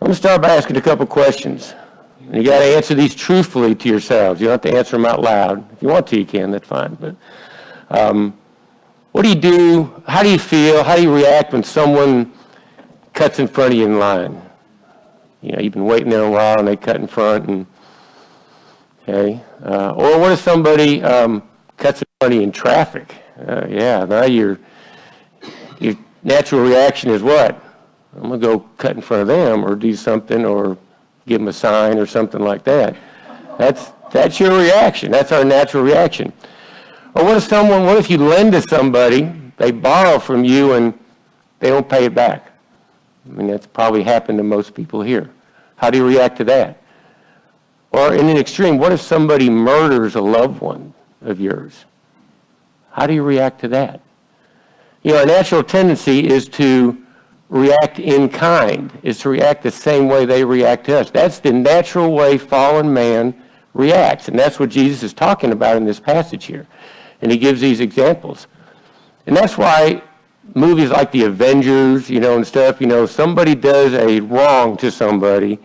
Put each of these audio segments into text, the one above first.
I'm going to start by asking a couple questions. And you got to answer these truthfully to yourselves. You don't have to answer them out loud. If you want to, you can. That's fine. But what do you do? How do you feel? How do you react when someone cuts in front of you in line? You know, you've been waiting there a while and they cut in front. And okay. Or what if somebody cuts in front of you in traffic? Now your natural reaction is what? I'm going to go cut in front of them or do something or give them a sign or something like that. That's your reaction. That's our natural reaction. Or what if you lend to somebody, they borrow from you and they don't pay it back? I mean, that's probably happened to most people here. How do you react to that? Or in an extreme, what if somebody murders a loved one of yours? How do you react to that? You know, our natural tendency is to react in kind, is to react the same way they react to us. That's the natural way fallen man reacts, and that's what Jesus is talking about in this passage here. And he gives these examples. And that's why movies like The Avengers, and stuff, somebody does a wrong to somebody,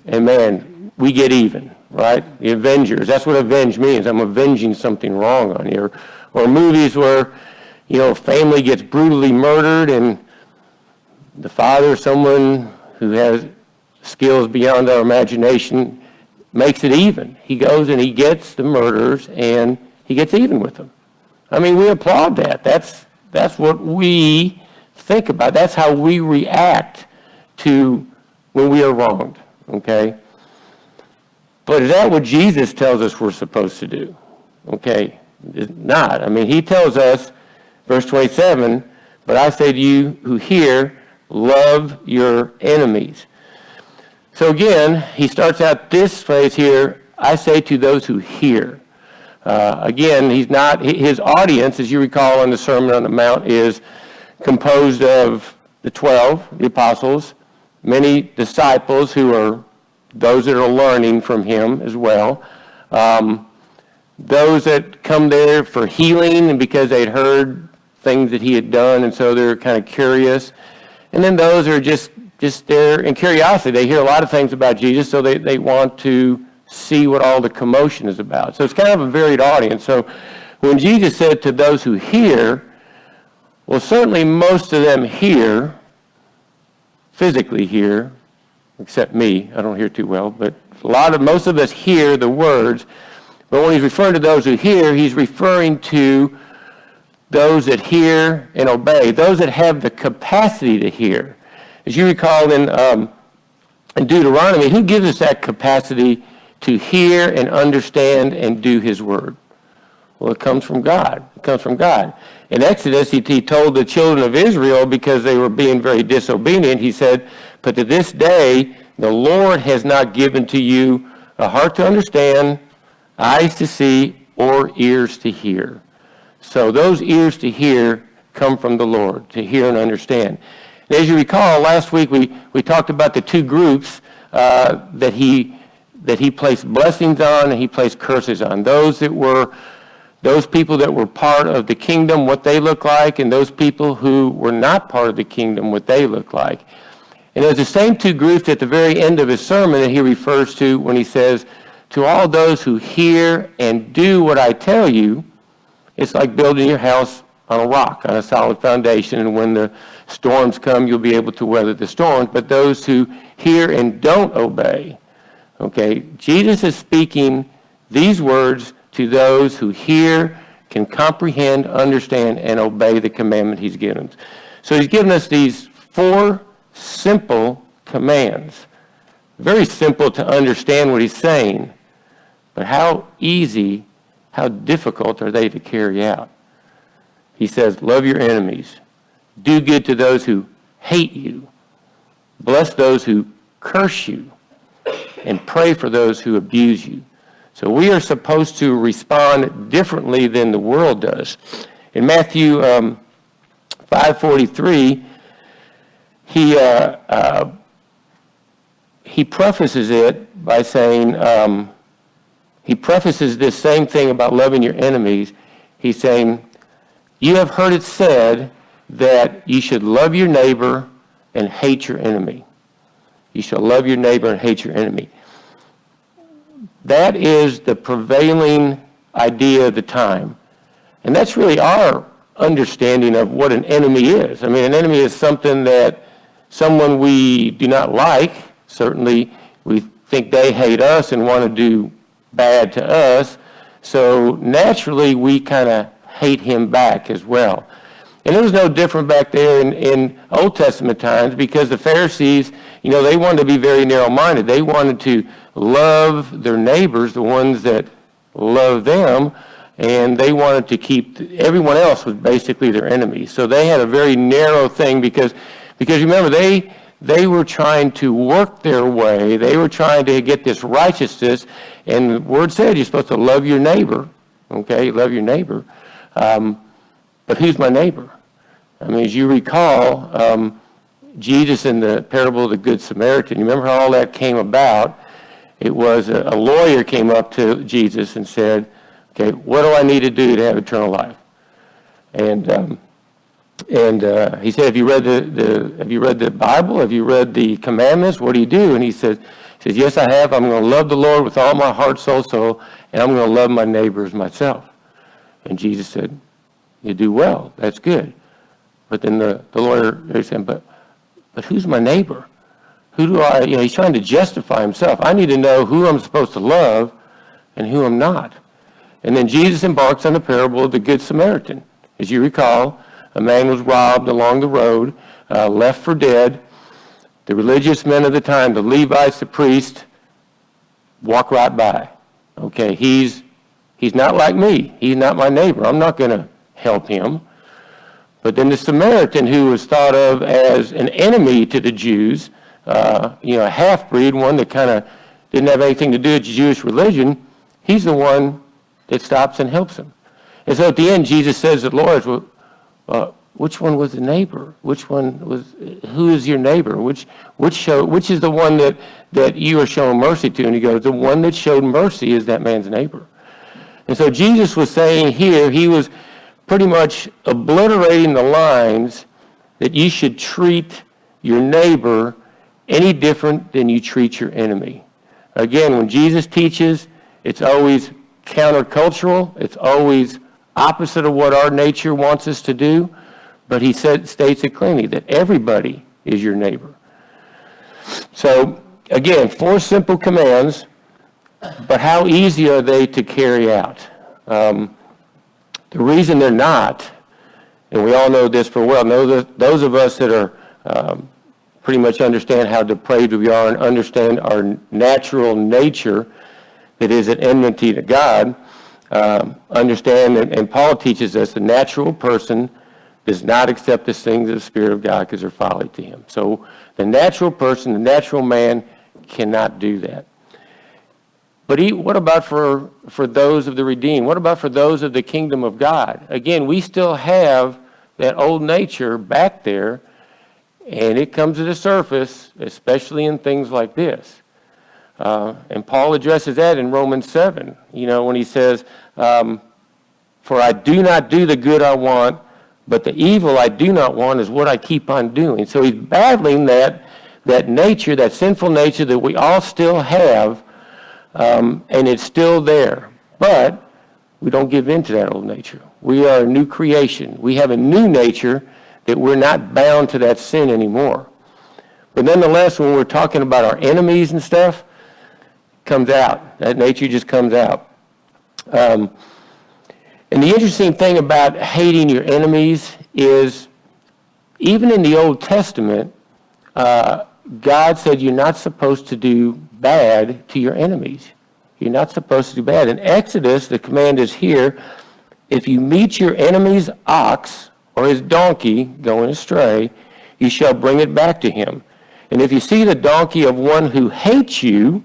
and man, we get even, right? The Avengers, that's what avenge means. I'm avenging something wrong on you. Or movies where, family gets brutally murdered and the father, someone who has skills beyond our imagination, makes it even. He goes and he gets the murderers and he gets even with them. I mean, we applaud that. That's what we think about. That's how we react to when we are wronged, okay? But is that what Jesus tells us we're supposed to do? Okay, it's not. I mean, he tells us, verse 27, but I say to you who hear, love your enemies. So again, he starts out this phrase here, I say to those who hear. Again, his audience, as you recall in the Sermon on the Mount, is composed of the 12, the apostles, many disciples who are those that are learning from him as well. Those that come there for healing and because they'd heard things that he had done, and so they're kind of curious. And then those are just there in curiosity. They hear a lot of things about Jesus, so they want to see what all the commotion is about. So it's kind of a varied audience. So when Jesus said to those who hear, well, certainly most of them hear, physically hear, except me. I don't hear too well, but most of us hear the words. But when he's referring to those who hear, he's referring to those that hear and obey, those that have the capacity to hear. As you recall in Deuteronomy, who gives us that capacity to hear and understand and do his word? Well, it comes from God. It comes from God. In Exodus, he told the children of Israel, because they were being very disobedient, he said, but to this day, the Lord has not given to you a heart to understand, eyes to see, or ears to hear. So those ears to hear come from the Lord, to hear and understand. And as you recall, last week we talked about the two groups that he placed blessings on and he placed curses on. Those people that were part of the kingdom, what they look like, and those people who were not part of the kingdom, what they look like. And there's the same two groups at the very end of his sermon that he refers to when he says, to all those who hear and do what I tell you, it's like building your house on a rock, on a solid foundation, and when the storms come, you'll be able to weather the storms. But those who hear and don't obey, okay, Jesus is speaking these words to those who hear, can comprehend, understand, and obey the commandment he's given. So he's given us these 4 simple commands. Very simple to understand what he's saying, but how easy, how difficult are they to carry out? He says, love your enemies. Do good to those who hate you. Bless those who curse you. And pray for those who abuse you. So we are supposed to respond differently than the world does. In Matthew 5:43, he prefaces it by saying, he prefaces this same thing about loving your enemies. He's saying, you have heard it said that you should love your neighbor and hate your enemy. You shall love your neighbor and hate your enemy. That is the prevailing idea of the time. And that's really our understanding of what an enemy is. I mean, an enemy is someone we do not like. Certainly, we think they hate us and want to do bad to us. So naturally, we kind of hate him back as well. And it was no different back there in Old Testament times, because the Pharisees, they wanted to be very narrow-minded. They wanted to love their neighbors, the ones that love them, and they wanted to keep everyone else was basically their enemy. So they had a very narrow thing because remember, they were trying to work their way. They were trying to get this righteousness, and the word said you're supposed to love your neighbor. Okay, love your neighbor. But who's my neighbor? I mean, as you recall, Jesus in the parable of the Good Samaritan, you remember how all that came about? It was a lawyer came up to Jesus and said, okay, what do I need to do to have eternal life? And he said, have you read the Bible? Have you read the commandments? What do you do? And he says, yes, I have. I'm going to love the Lord with all my heart, soul, and I'm going to love my neighbor as myself. And Jesus said, you do well. That's good. But then the lawyer said, but who's my neighbor? Who do I, he's trying to justify himself. I need to know who I'm supposed to love and who I'm not. And then Jesus embarks on the parable of the Good Samaritan. As you recall, a man was robbed along the road, left for dead. The religious men of the time, the Levites, the priests, walk right by. Okay, he's not like me. He's not my neighbor. I'm not going to help him. But then the Samaritan, who was thought of as an enemy to the Jews, a half-breed, one that kind of didn't have anything to do with Jewish religion, he's the one that stops and helps him. And so at the end, Jesus says to the Lord, which one was the neighbor? Who is your neighbor? Which is the one that you are showing mercy to? And he goes, the one that showed mercy is that man's neighbor. And so Jesus was saying here, he was pretty much obliterating the lines that you should treat your neighbor any different than you treat your enemy. Again, when Jesus teaches, it's always countercultural. It's always opposite of what our nature wants us to do. But he states it clearly that everybody is your neighbor. So, again, 4 simple commands, but how easy are they to carry out? The reason they're not, and we all know this for well, those of us that are pretty much understand how depraved we are and understand our natural nature that is at enmity to God, understand, and Paul teaches us, the natural person does not accept the things of the Spirit of God because they're folly to him. So the natural person, the natural man cannot do that. But what about for those of the redeemed? What about for those of the kingdom of God? Again, we still have that old nature back there, and it comes to the surface, especially in things like this. And Paul addresses that in Romans 7, when he says, for I do not do the good I want, but the evil I do not want is what I keep on doing. So he's battling that nature, that sinful nature that we all still have, and it's still there. But we don't give in to that old nature. We are a new creation. We have a new nature that we're not bound to that sin anymore. But nonetheless, when we're talking about our enemies and stuff, it comes out. That nature just comes out. And the interesting thing about hating your enemies is, even in the Old Testament, God said you're not supposed to do bad to your enemies. You're not supposed to do bad. In Exodus, the command is here, if you meet your enemy's ox or his donkey going astray, you shall bring it back to him. And if you see the donkey of one who hates you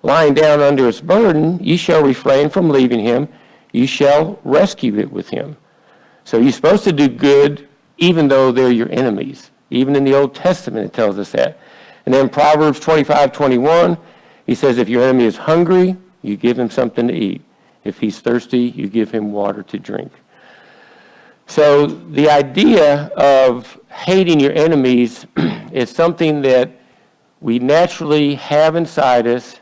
lying down under its burden, you shall refrain from leaving him. You shall rescue it with him. So you're supposed to do good even though they're your enemies. Even in the Old Testament it tells us that. And then Proverbs 25:21, he says, if your enemy is hungry, you give him something to eat. If he's thirsty, you give him water to drink. So the idea of hating your enemies is something that we naturally have inside us.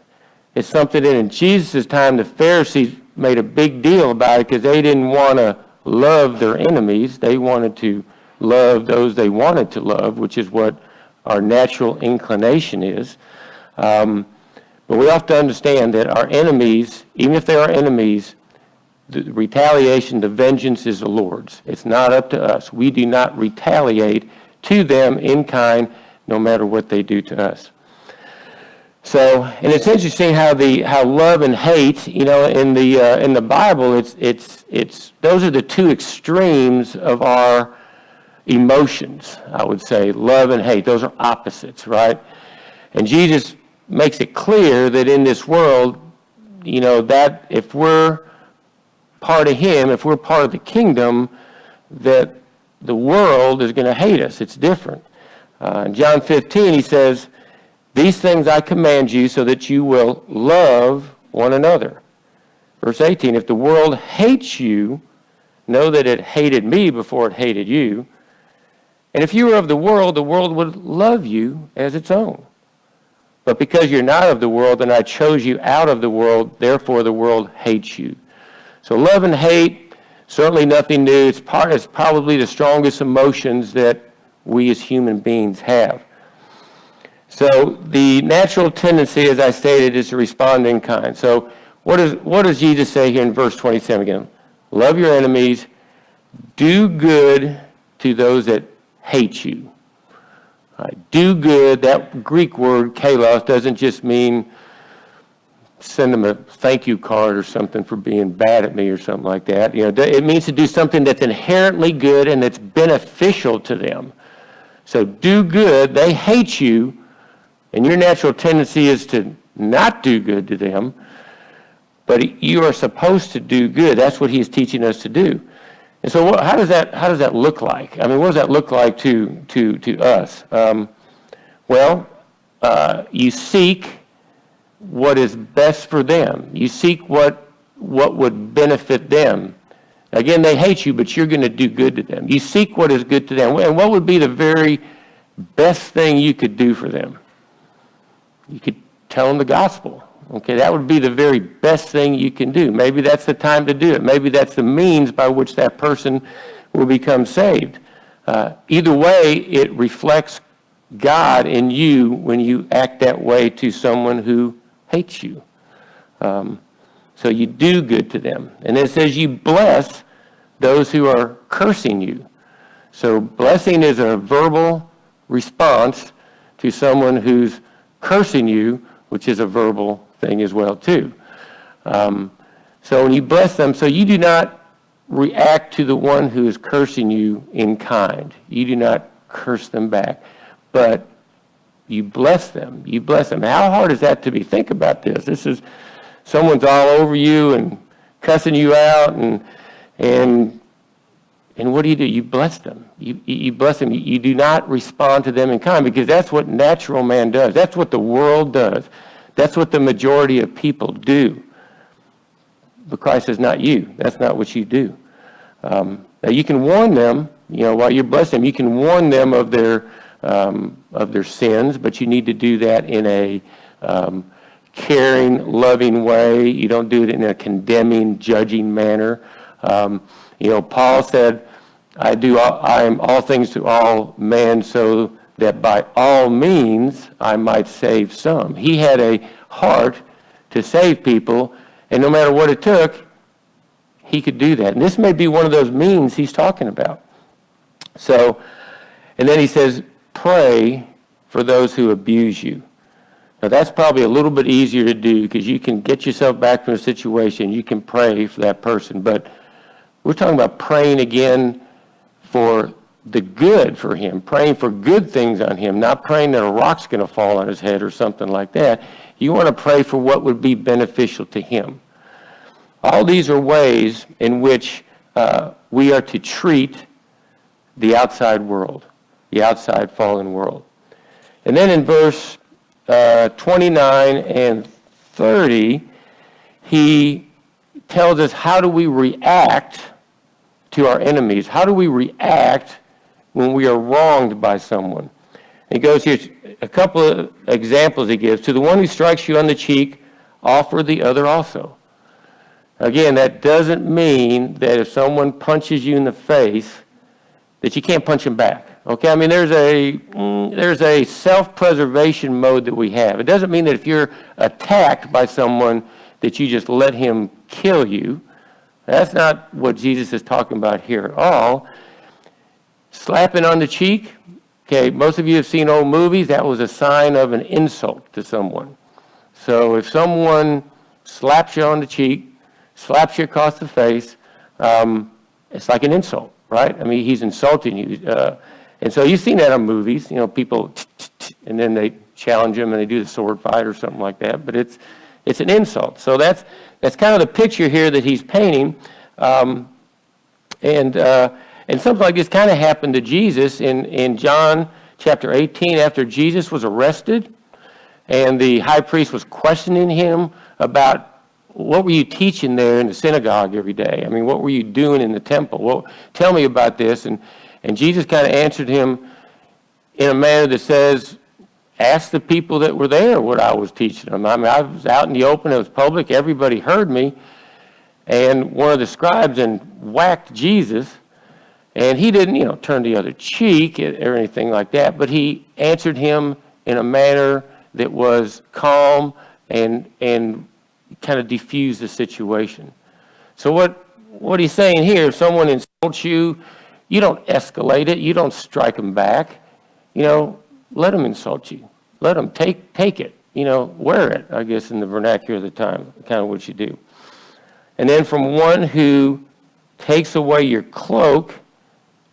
It's something that in Jesus' time, the Pharisees made a big deal about it because they didn't want to love their enemies. They wanted to love those they wanted to love, which is what our natural inclination is. But we have to understand that our enemies, even if they are enemies, the retaliation, the vengeance is the Lord's. It's not up to us. We do not retaliate to them in kind, no matter what they do to us. So, and it's interesting how love and hate, in the Bible, it's those are the two extremes of our emotions. I would say love and hate; those are opposites, right? And Jesus makes it clear that in this world, that if we're part of Him, if we're part of the kingdom, that the world is going to hate us. It's different. In John 15, He says, "These things I command you so that you will love one another." Verse 18, "If the world hates you, know that it hated me before it hated you. And if you were of the world would love you as its own. But because you're not of the world, and I chose you out of the world, therefore the world hates you." So love and hate, certainly nothing new. It's probably the strongest emotions that we as human beings have. So the natural tendency, as I stated, is to respond in kind. So what does Jesus say here in verse 27 again? Love your enemies, do good to those that hate you. Do good, that Greek word, kalos, doesn't just mean send them a thank you card or something for being bad at me or something like that. It means to do something that's inherently good and that's beneficial to them. So do good, they hate you, and your natural tendency is to not do good to them, but you are supposed to do good. That's what He's teaching us to do. And so how does that look like? I mean, what does that look like to us? You seek what is best for them. You seek what would benefit them. Again, they hate you, but you're going to do good to them. You seek what is good to them. And what would be the very best thing you could do for them? You could tell them the gospel. Okay, that would be the very best thing you can do. Maybe that's the time to do it. Maybe that's the means by which that person will become saved. Either way, it reflects God in you when you act that way to someone who hates you. So you do good to them. And it says you bless those who are cursing you. So blessing is a verbal response to someone who's cursing you, which is a verbal thing as well too. So when you bless them, so you do not react to the one who is cursing you in kind. You do not curse them back, but you bless them. You bless them. How hard is that to be? Think about this. This is someone's all over you and cussing you out, and what do? You bless them. You bless them. You do not respond to them in kind, because that's what natural man does. That's what the world does. That's what the majority of people do. But Christ says, not you. That's not what you do. Now you can warn them, while you're blessing them, you can warn them of their sins, but you need to do that in a caring, loving way. You don't do it in a condemning, judging manner. Paul said, I am all things to all men, so that by all means I might save some. He had a heart to save people, and no matter what it took, he could do that. And this may be one of those means he's talking about. So, and then he says, pray for those who abuse you. Now that's probably a little bit easier to do, because you can get yourself back from a situation. You can pray for that person. But we're talking about praying again for the good for him, praying for good things on him, not praying that a rock's going to fall on his head or something like that. You want to pray for what would be beneficial to him. All these are ways in which we are to treat the outside world, the outside fallen world. And then in verse 29 and 30, he tells us, how do we react to our enemies? How do we react when we are wronged by someone? He goes here, a couple of examples he gives. To the one who strikes you on the cheek, offer the other also. Again, that doesn't mean that if someone punches you in the face, that you can't punch him back. Okay, I mean, there's a self-preservation mode that we have. It doesn't mean that if you're attacked by someone that you just let him kill you. That's not what Jesus is talking about here at all. Slapping on the cheek, okay, most of you have seen old movies. That was a sign of an insult to someone. So if someone slaps you on the cheek, slaps you across the face, it's like an insult, right? I mean, he's insulting you. And so you've seen that on movies, people, and then they challenge him and they do the sword fight or something like that. But it's an insult. So that's kind of the picture here that he's painting. And something like this kind of happened to Jesus in John chapter 18 after Jesus was arrested and the high priest was questioning him about what were you teaching there in the synagogue every day? I mean, what were you doing in the temple? Well, tell me about this. And Jesus kind of answered him in a manner that says, ask the people that were there what I was teaching them. I mean, I was out in the open, it was public, everybody heard me. And one of the scribes whacked Jesus, and he didn't, turn the other cheek or anything like that, but he answered him in a manner that was calm and kind of diffused the situation. So what he's saying here, if someone insults you, you don't escalate it, you don't strike them back, let them insult you. Let them take it, wear it, I guess, in the vernacular of the time, kind of what you do. And then from one who takes away your cloak,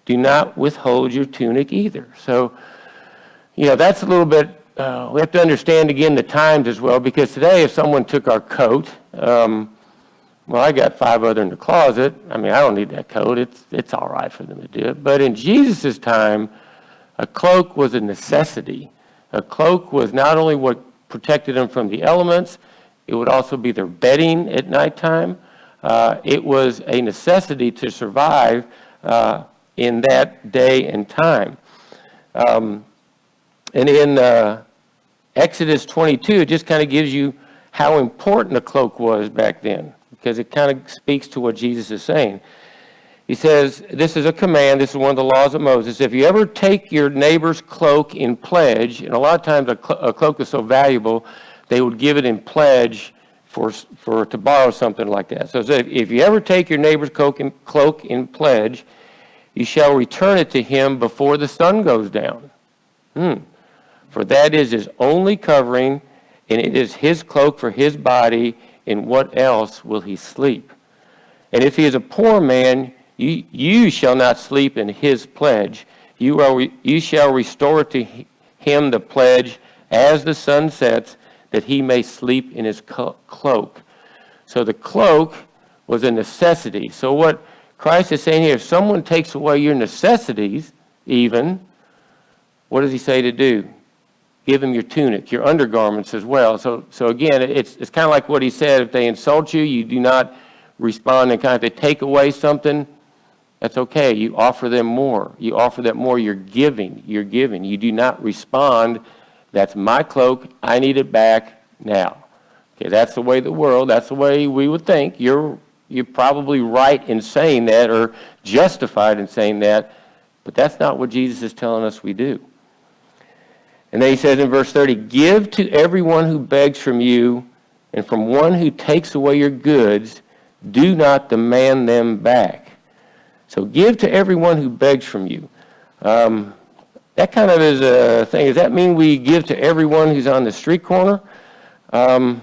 do not withhold your tunic either. So, that's a little bit, we have to understand again the times as well, because today if someone took our coat, well, I got 5 other in the closet. I mean, I don't need that coat. It's all right for them to do it. But in Jesus' time, a cloak was a necessity. A cloak was not only what protected them from the elements, it would also be their bedding at nighttime. It was a necessity to survive in that day and time. And in Exodus 22, it just kind of gives you how important a cloak was back then, because it kind of speaks to what Jesus is saying. He says, this is a command, this is one of the laws of Moses. If you ever take your neighbor's cloak in pledge, and a lot of times a cloak is so valuable, they would give it in pledge to borrow something like that. So if you ever take your neighbor's cloak in pledge, you shall return it to him before the sun goes down. For that is his only covering, and it is his cloak for his body, in what else will he sleep? And if he is a poor man, you shall not sleep in his pledge. You shall restore to him the pledge as the sun sets, that he may sleep in his cloak. So the cloak was a necessity. So what Christ is saying here, if someone takes away your necessities, even, what does he say to do? Give them your tunic, your undergarments as well. So again, it's kind of like what he said. If they insult you, you do not respond and kind of, if they take away something, that's okay. You offer them more. You offer them more. You're giving. You're giving. You do not respond. That's my cloak. I need it back now. Okay, that's the way the world, that's the way we would think. You're probably right in saying that, or justified in saying that, but that's not what Jesus is telling us we do. And then he says in verse 30, give to everyone who begs from you, and from one who takes away your goods, do not demand them back. So give to everyone who begs from you. That kind of is a thing. Does that mean we give to everyone who's on the street corner? I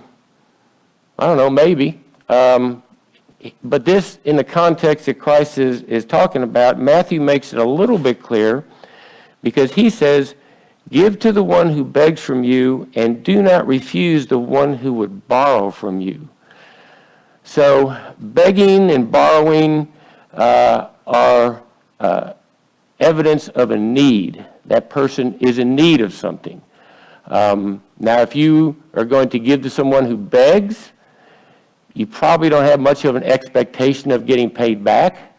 don't know, maybe. But this, in the context that Christ is talking about, Matthew makes it a little bit clear, because he says, give to the one who begs from you, and do not refuse the one who would borrow from you. So begging and borrowing are evidence of a need. That person is in need of something. Now, if you are going to give to someone who begs, you probably don't have much of an expectation of getting paid back.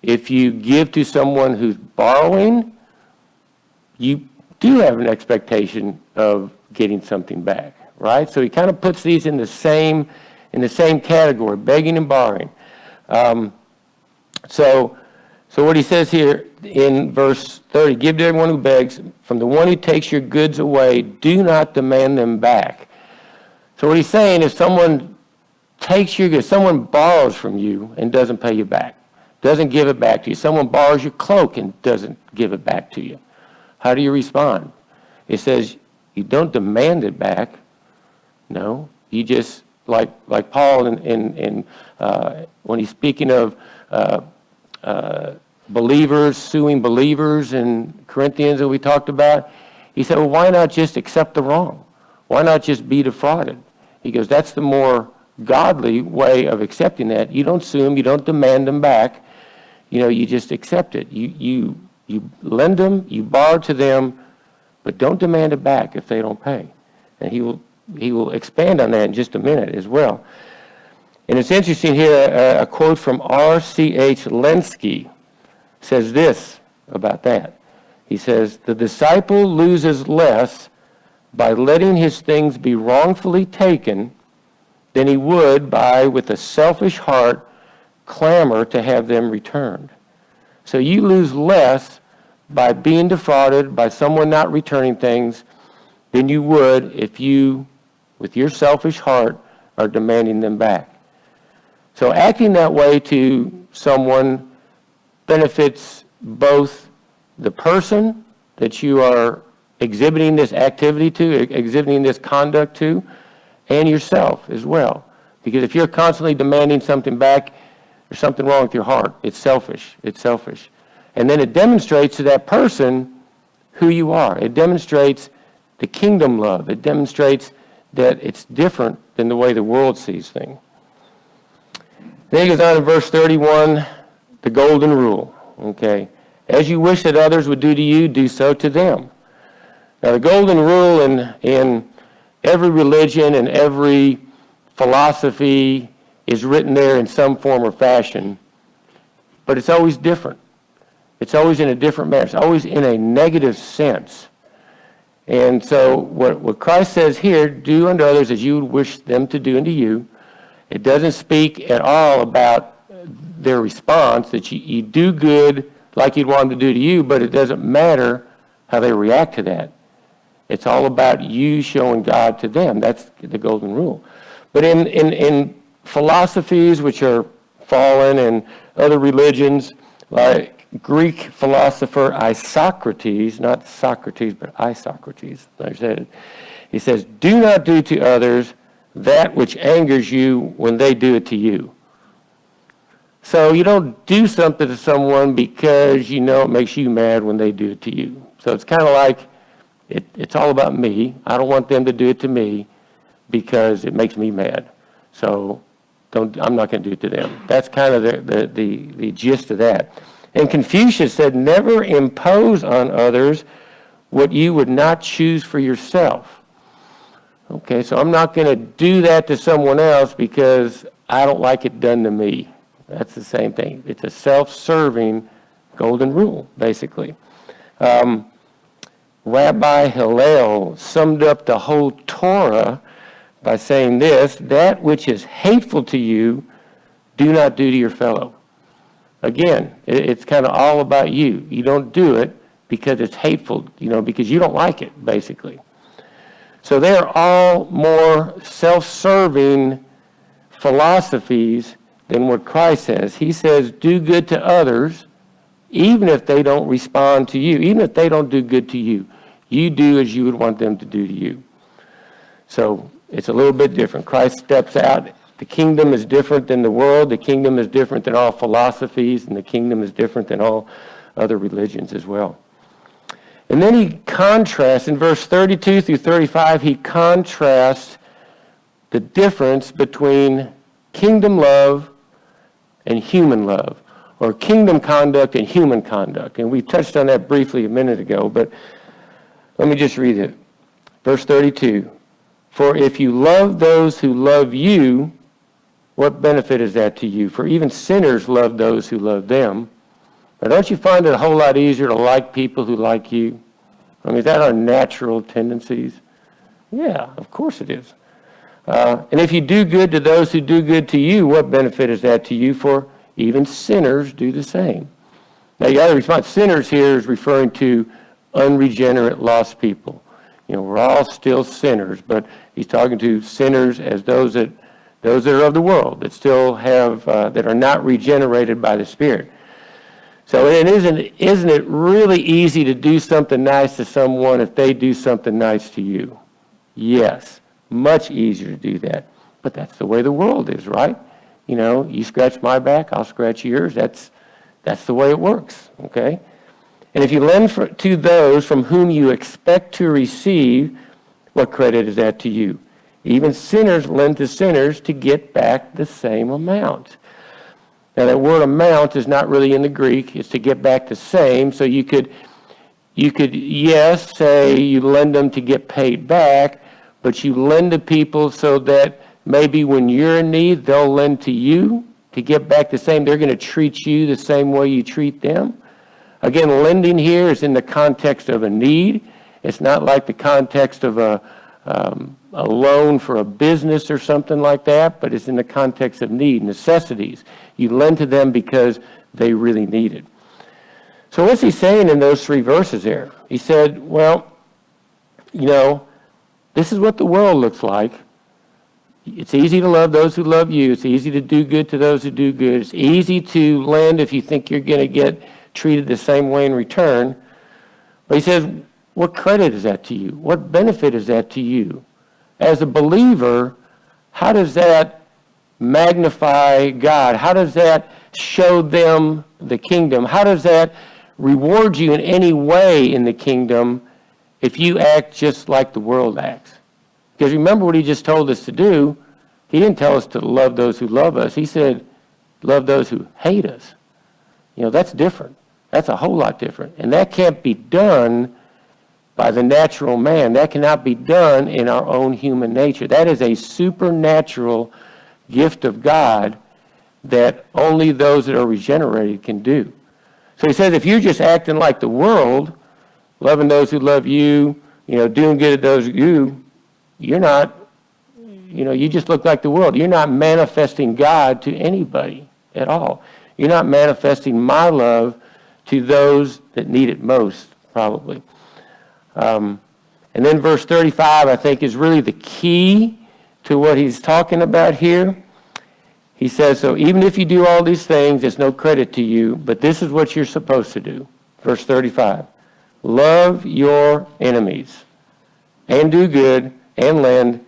If you give to someone who's borrowing, you do have an expectation of getting something back, right? So he kind of puts these in the same category, begging and borrowing. So what he says here in verse 30, give to everyone who begs, from the one who takes your goods away, do not demand them back. So what he's saying is someone takes your goods, someone borrows from you and doesn't pay you back, doesn't give it back to you. Someone borrows your cloak and doesn't give it back to you. How do you respond? It says you don't demand it back. No, you just, like Paul when he's speaking of believers suing believers in Corinthians that we talked about, he said, well, why not just accept the wrong? Why not just be defrauded? He goes, that's the more godly way of accepting that. You don't sue them, you don't demand them back. You just accept it. You lend them, you borrow to them, but don't demand it back if they don't pay. And he will expand on that in just a minute as well. And it's interesting here, a quote from R.C.H. Lenski says this about that. He says, the disciple loses less by letting his things be wrongfully taken than he would by, with a selfish heart, clamor to have them returned. So you lose less by being defrauded, by someone not returning things, than you would if you, with your selfish heart, are demanding them back. So acting that way to someone benefits both the person that you are exhibiting this activity to, exhibiting this conduct to, and yourself as well. Because if you're constantly demanding something back, there's something wrong with your heart. It's selfish. It's selfish. And then it demonstrates to that person who you are. It demonstrates the kingdom love. It demonstrates that it's different than the way the world sees things. Then he goes on in verse 31, the golden rule. Okay. As you wish that others would do to you, do so to them. Now, the golden rule in every religion and every philosophy is written there in some form or fashion, but it's always different. It's always in a different manner. It's always in a negative sense. And so what Christ says here, do unto others as you would wish them to do unto you, it doesn't speak at all about their response, that you do good like you'd want them to do to you, but it doesn't matter how they react to that. It's all about you showing God to them. That's the golden rule. But in philosophies which are fallen and other religions, like Greek philosopher Isocrates, not Socrates, but Isocrates, he says, do not do to others that which angers you when they do it to you. So you don't do something to someone because you know it makes you mad when they do it to you. So it's kind of like it's all about me. I don't want them to do it to me because it makes me mad. So I'm not going to do it to them. That's kind of the gist of that. And Confucius said, never impose on others what you would not choose for yourself. Okay, so I'm not going to do that to someone else because I don't like it done to me. That's the same thing. It's a self-serving golden rule, basically. Rabbi Hillel summed up the whole Torah by saying this, that which is hateful to you, do not do to your fellow. Again, it's kind of all about you. You don't do it because it's hateful, because you don't like it, basically. So they're all more self-serving philosophies than what Christ says. He says, do good to others, even if they don't respond to you, even if they don't do good to you. You do as you would want them to do to you. So it's a little bit different. Christ steps out. The kingdom is different than the world. The kingdom is different than all philosophies, and the kingdom is different than all other religions as well. And then he contrasts, in verse 32 through 35, he contrasts the difference between kingdom love and human love, or kingdom conduct and human conduct. And we touched on that briefly a minute ago, but let me just read it. Verse 32, for if you love those who love you, what benefit is that to you? For even sinners love those who love them. But don't you find it a whole lot easier to like people who like you? I mean, is that our natural tendencies? Yeah, of course it is. And if you do good to those who do good to you, what benefit is that to you? For even sinners do the same. Now, you got to respond. Sinners here is referring to unregenerate, lost people. You know, we're all still sinners, but he's talking to sinners as those that are of the world, that still have, that are not regenerated by the Spirit. So isn't it really easy to do something nice to someone if they do something nice to you? Yes, much easier to do that. But that's the way the world is, right? You know, you scratch my back, I'll scratch yours. That's the way it works, okay? And if you lend to those from whom you expect to receive, what credit is that to you? Even sinners lend to sinners to get back the same amount. Now, that word amount is not really in the Greek. It's to get back the same. So you could, yes, say you lend them to get paid back, but you lend to people so that maybe when you're in need, they'll lend to you to get back the same. They're going to treat you the same way you treat them. Again, lending here is in the context of a need. It's not like the context of a loan for a business or something like that, but it's in the context of need, necessities. You lend to them because they really need it. So what's he saying in those 3 verses there? He said, well, you know, this is what the world looks like. It's easy to love those who love you. It's easy to do good to those who do good. It's easy to lend if you think you're going to get treated the same way in return. But he says, what credit is that to you? What benefit is that to you? As a believer, how does that magnify God? How does that show them the kingdom? How does that reward you in any way in the kingdom if you act just like the world acts? Because remember what he just told us to do. He didn't tell us to love those who love us. He said, love those who hate us. You know, that's different. That's a whole lot different. And that can't be done by the natural man. That cannot be done in our own human nature. That is a supernatural gift of God that only those that are regenerated can do. So he says, if you're just acting like the world, loving those who love you, you know, doing good to those you're not, you know, you just look like the world. You're not manifesting God to anybody at all. You're not manifesting my love to those that need it most, probably. And then verse 35, I think, is really the key to what he's talking about here. He says, so even if you do all these things, it's no credit to you, but this is what you're supposed to do. Verse 35, love your enemies and do good and lend,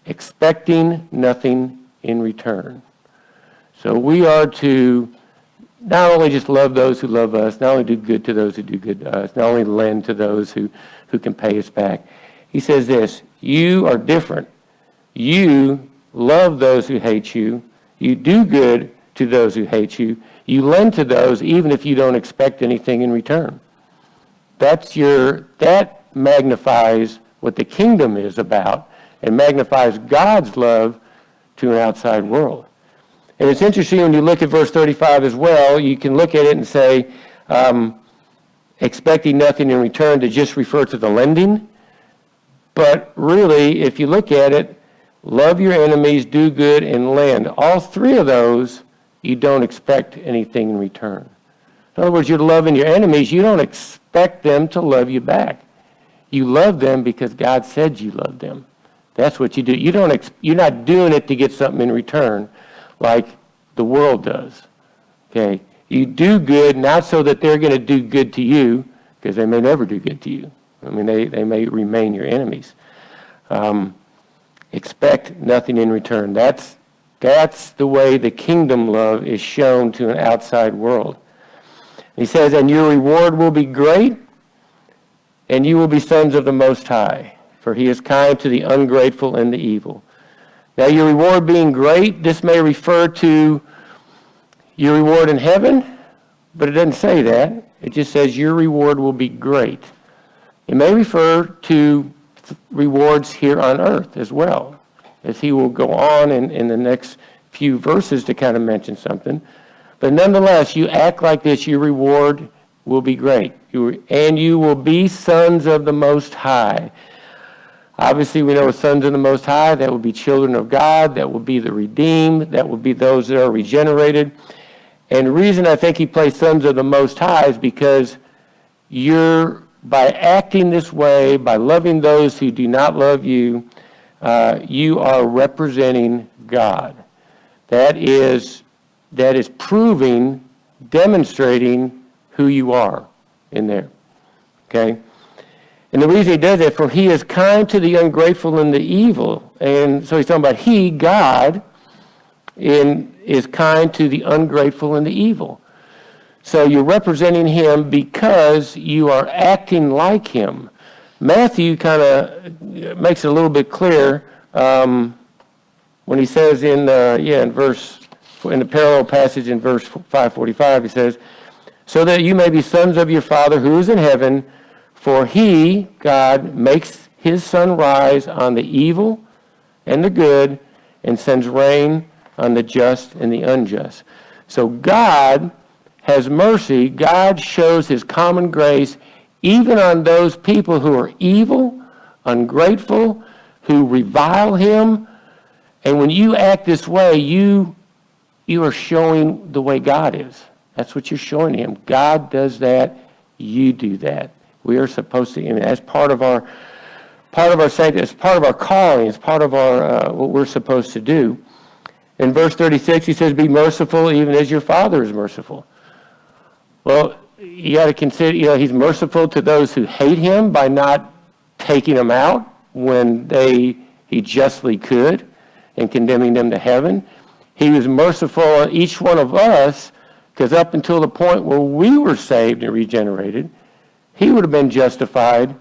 expecting nothing in return. So we are to not only just love those who love us, not only do good to those who do good to us, not only lend to those who can pay us back. He says this, you are different. You love those who hate you. You do good to those who hate you. You lend to those even if you don't expect anything in return. That magnifies what the kingdom is about and magnifies God's love to an outside world. And it's interesting when you look at verse 35 as well, you can look at it and say, expecting nothing in return to just refer to the lending. But really, if you look at it, love your enemies, do good, and lend. All 3 of those, you don't expect anything in return. In other words, you're loving your enemies. You don't expect them to love you back. You love them because God said you love them. That's what you do. You're not doing it to get something in return like the world does. Okay? You do good not so that they're going to do good to you, because they may never do good to you. I mean, they may remain your enemies. Expect nothing in return. That's the way the kingdom love is shown to an outside world. He says, and your reward will be great, and you will be sons of the Most High, for he is kind to the ungrateful and the evil. Now, your reward being great, this may refer to your reward in heaven, but it doesn't say that. It just says your reward will be great. It may refer to rewards here on earth as well, as he will go on in the next few verses to kind of mention something. But nonetheless, you act like this, your reward will be great. And you will be sons of the Most High. Obviously, we know sons of the Most High, that would be children of God, that would be the redeemed, that would be those that are regenerated. And the reason I think he plays sons of the Most High is because by acting this way, by loving those who do not love you, you are representing God. That is proving, demonstrating who you are in there. Okay? And the reason he does that, for he is kind to the ungrateful and the evil. And so he's talking about he, God, is kind to the ungrateful and the evil. So you're representing him because you are acting like him. Matthew kind of makes it a little bit clear when he says in the parallel passage in verse 545, he says, so that you may be sons of your Father who is in heaven, for he, God, makes his sun rise on the evil and the good, and sends rain on the just and the unjust. So God has mercy. God shows his common grace even on those people who are evil, ungrateful, who revile him. And when you act this way, you are showing the way God is. That's what you're showing him. God does that. You do that. We are supposed to, that's part of our sanctity, it's part of our calling, it's part of our what we're supposed to do. In verse 36, he says, be merciful even as your Father is merciful. Well, you got to consider, he's merciful to those who hate him by not taking them out when he justly could and condemning them to heaven. He was merciful on each one of us because up until the point where we were saved and regenerated, he would have been justified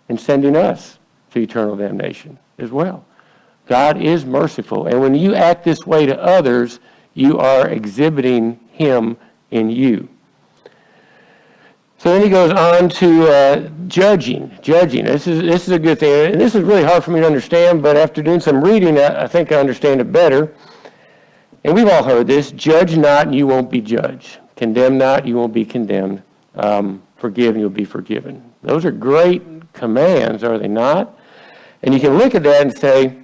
in sending us to eternal damnation as well. God is merciful. And when you act this way to others, you are exhibiting him in you. So then he goes on to judging. This is a good thing. And this is really hard for me to understand, but after doing some reading, I think I understand it better. And we've all heard this. Judge not, and you won't be judged. Condemn not, you won't be condemned. Forgive, and you'll be forgiven. Those are great commands, are they not? And you can look at that and say,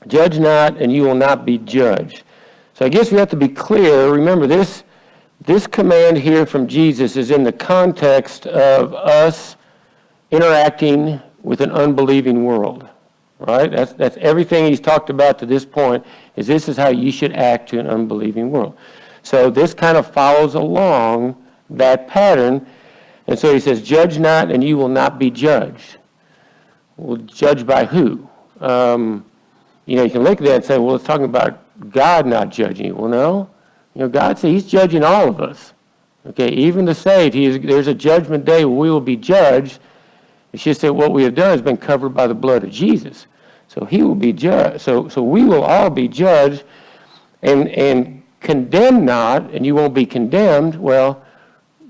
judge not, and you will not be judged. So I guess we have to be clear. Remember, this command here from Jesus is in the context of us interacting with an unbelieving world, right? That's everything he's talked about to this point, is this is how you should act to an unbelieving world. So this kind of follows along that pattern. And so he says, judge not, and you will not be judged. Well, judged by who? You can look at that and say, well, it's talking about God not judging you. Well, no. God says he's judging all of us. Okay, even the saved, there's a judgment day where we will be judged. It's just that what we have done has been covered by the blood of Jesus. So he will be judged. So we will all be judged and condemn not, and you won't be condemned. Well,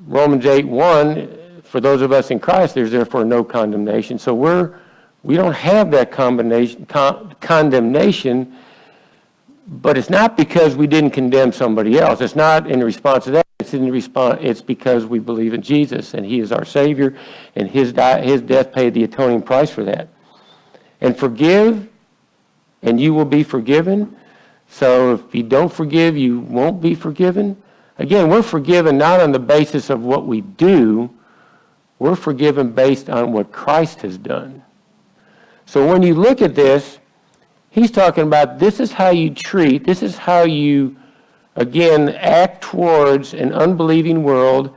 Romans 8:1, for those of us in Christ, there's therefore no condemnation. So we don't have that condemnation, but it's not because we didn't condemn somebody else. It's not in response to that. It's because we believe in Jesus, and he is our Savior, and his death paid the atoning price for that. And forgive, and you will be forgiven. So if you don't forgive, you won't be forgiven. Again, we're forgiven not on the basis of what we do. We're forgiven based on what Christ has done. So when you look at this, he's talking about this is how you treat, this is how you, again, act towards an unbelieving world,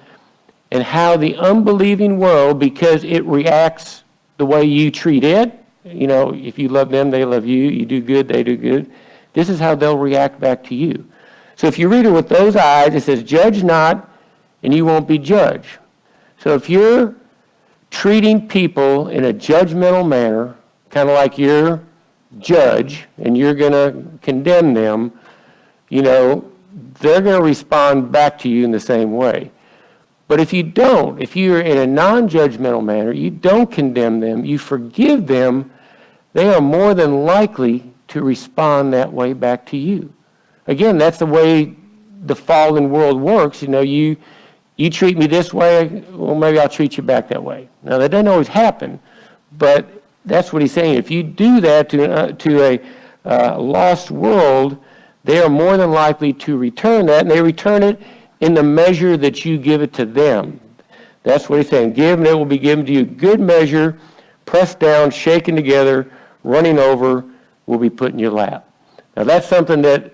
and how the unbelieving world, because it reacts the way you treat it, if you love them, they love you, you do good, they do good, this is how they'll react back to you. So if you read it with those eyes, it says, judge not, and you won't be judged. So if you're treating people in a judgmental manner, kind of like you're judge, and you're going to condemn them, they're going to respond back to you in the same way. But if you don't, if you're in a non-judgmental manner, you don't condemn them, you forgive them, they are more than likely to respond that way back to you. Again, that's the way the fallen world works. You you treat me this way, well, maybe I'll treat you back that way. Now, that doesn't always happen, but that's what he's saying. If you do that to a lost world, they are more than likely to return that, and they return it in the measure that you give it to them. That's what he's saying. Give, and it will be given to you. Good measure, pressed down, shaken together, running over, will be put in your lap. Now, that's something that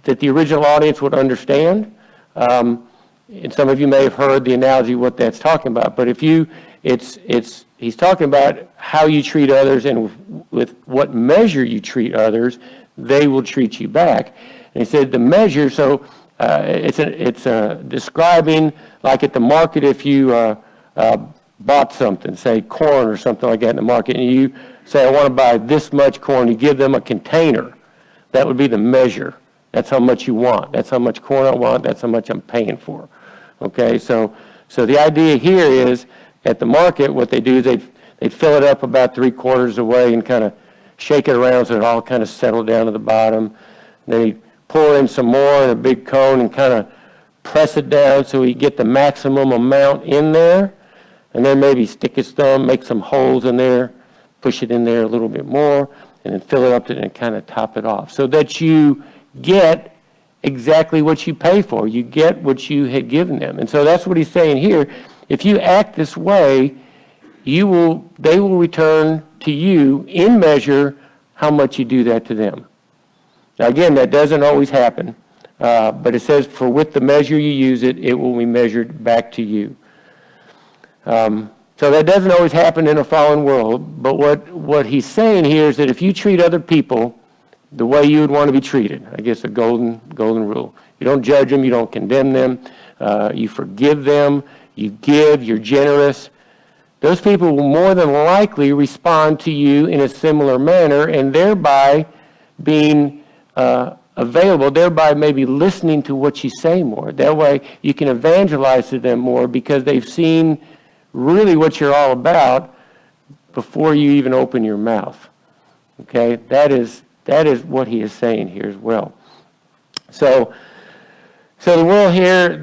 the original audience would understand. And some of you may have heard the analogy what that's talking about. But if you, he's talking about how you treat others, and with what measure you treat others, they will treat you back. And he said the measure, so it's describing, like at the market, if you bought something, say corn or something like that in the market, and you say, I want to buy this much corn, you give them a container. That would be the measure. That's how much you want. That's how much corn I want. That's how much I'm paying for. Okay, so the idea here is, at the market, what they do is they'd fill it up about 3/4 away and kind of shake it around so it all kind of settled down to the bottom. They pour in some more in a big cone and kind of press it down so you get the maximum amount in there, and then maybe stick his thumb, make some holes in there, push it in there a little bit more, and then fill it up and kind of top it off so that you get exactly what you pay for. You get what you had given them. And so that's what he's saying here. If you act this way, they will return to you in measure how much you do that to them. Now again, that doesn't always happen, but it says, for with the measure you use it, it will be measured back to you. So that doesn't always happen in a fallen world, but what he's saying here is that if you treat other people the way you would want to be treated, I guess a golden rule. You don't judge them, you don't condemn them, you forgive them, you give, you're generous. Those people will more than likely respond to you in a similar manner, and thereby being available, thereby maybe listening to what you say more. That way you can evangelize to them more because they've seen really what you're all about before you even open your mouth. Okay, that is what he is saying here as well. So the world here,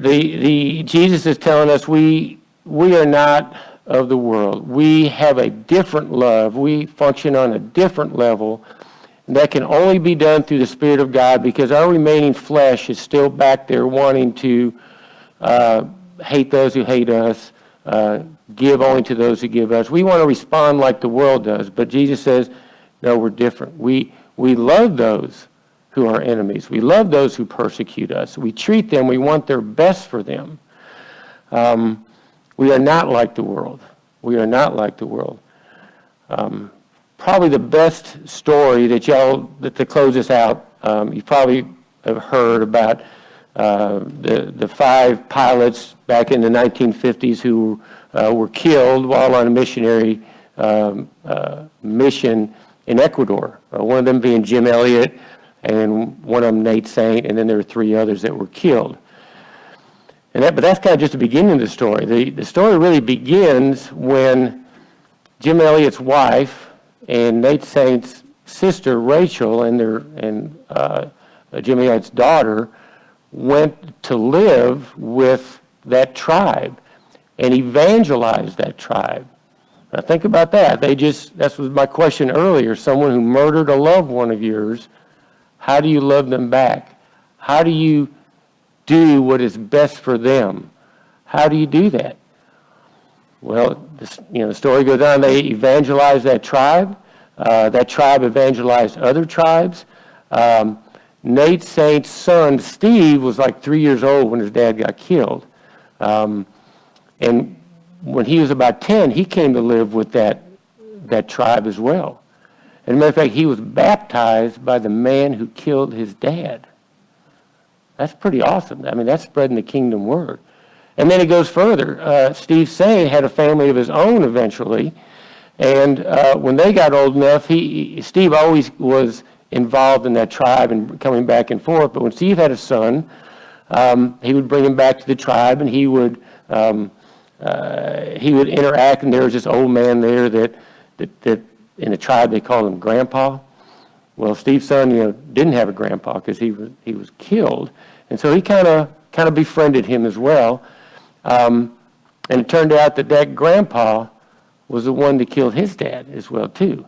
Jesus is telling us we are not of the world. We have a different love. We function on a different level. And that can only be done through the Spirit of God, because our remaining flesh is still back there wanting to hate those who hate us, give only to those who give us. We want to respond like the world does, but Jesus says, no, we're different. We love those who are enemies. We love those who persecute us. We treat them. We want their best for them. We are not like the world. We are not like the world. Probably the best story to close this out, you probably have heard about the 5 pilots back in the 1950s who were killed while on a missionary mission in Ecuador. One of them being Jim Elliott, and one of them Nate Saint, and then there were 3 others that were killed. But that's kind of just the beginning of the story. The story really begins when Jim Elliott's wife and Nate Saint's sister Rachel and Jim Elliott's daughter went to live with that tribe and evangelized that tribe. Now think about that. That was my question earlier. Someone who murdered a loved one of yours, how do you love them back? How do you do what is best for them? How do you do that? Well, the story goes on. They evangelized that tribe. That tribe evangelized other tribes. Nate Saint's son, Steve, was like 3 years old when his dad got killed. And when he was about 10, he came to live with that tribe as well. As a matter of fact, he was baptized by the man who killed his dad. That's pretty awesome. I mean, that's spreading the kingdom word. And then it goes further. Steve Saint had a family of his own eventually. And when they got old enough, Steve always was involved in that tribe and coming back and forth. But when Steve had a son, he would bring him back to the tribe, and he would interact. And there was this old man there that in the tribe they called him Grandpa. Well, Steve's son, didn't have a grandpa because he was killed, and so he kind of befriended him as well. And it turned out that that grandpa was the one that killed his dad as well, too.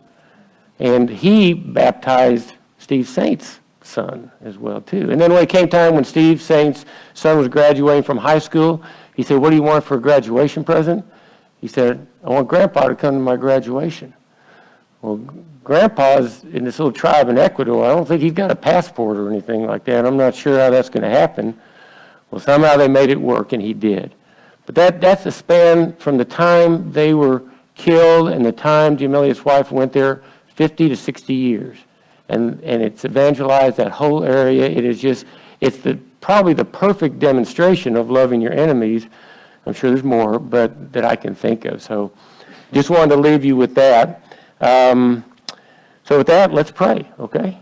And he baptized Steve Saint's son as well, too. And then when it came time when Steve Saint's son was graduating from high school, he said, "What do you want for a graduation present?" He said, "I want Grandpa to come to my graduation." Well, Grandpa's in this little tribe in Ecuador. I don't think he's got a passport or anything like that. I'm not sure how that's going to happen. Well, somehow they made it work, and he did. But that's the span from the time they were killed and the time Jim Elliott's wife went there, 50 to 60 years. And it's evangelized that whole area. It is just, it's probably the perfect demonstration of loving your enemies. I'm sure there's more, but that I can think of. So just wanted to leave you with that. So with that, let's pray, okay?